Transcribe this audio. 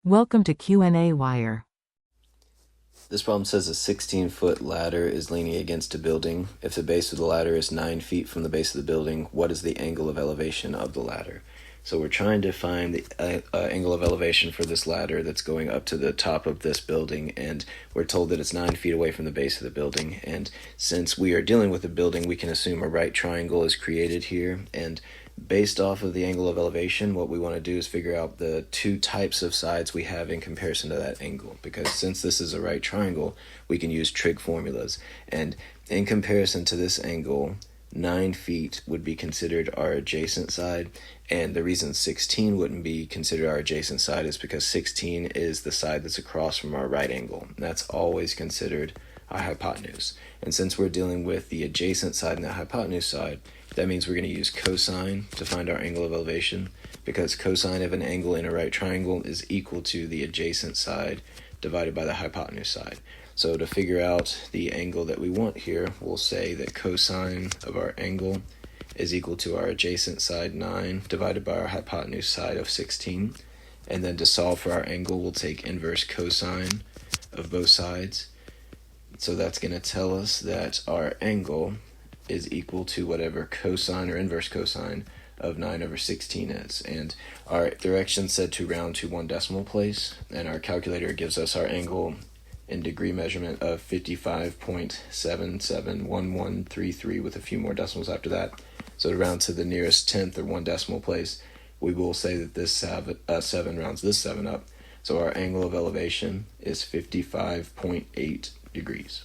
Welcome to qnawire. This problem says a 16-foot ladder is leaning against a building. If the base of the ladder is 9 feet from the base of the building, what is the angle of elevation of the ladder? So we're trying to find the angle of elevation for this ladder that's going up to the top of this building, and we're told that it's 9 feet away from the base of the building. And since we are dealing with a building, we can assume a right triangle is created here, and based off of the angle of elevation, what we want to do is figure out the two types of sides we have in comparison to that angle, because since this is a right triangle, we can use trig formulas. And in comparison to this angle, 9 feet would be considered our adjacent side, and the reason 16 wouldn't be considered our adjacent side is because 16 is the side that's across from our right angle, and that's always considered our hypotenuse. And since we're dealing with the adjacent side and the hypotenuse side, that means we're going to use cosine to find our angle of elevation, because cosine of an angle in a right triangle is equal to the adjacent side divided by the hypotenuse side. So to figure out the angle that we want here, we'll say that cosine of our angle is equal to our adjacent side 9 divided by our hypotenuse side of 16. And then to solve for our angle, we'll take inverse cosine of both sides. So that's going to tell us that our angle is equal to whatever cosine or inverse cosine of 9 over 16 is. And our direction said to round to one decimal place, and our calculator gives us our angle in degree measurement of 55.771133 with a few more decimals after that. So to round to the nearest tenth or one decimal place, we will say that this 7 rounds this 7 up. So our angle of elevation is 55.8 degrees.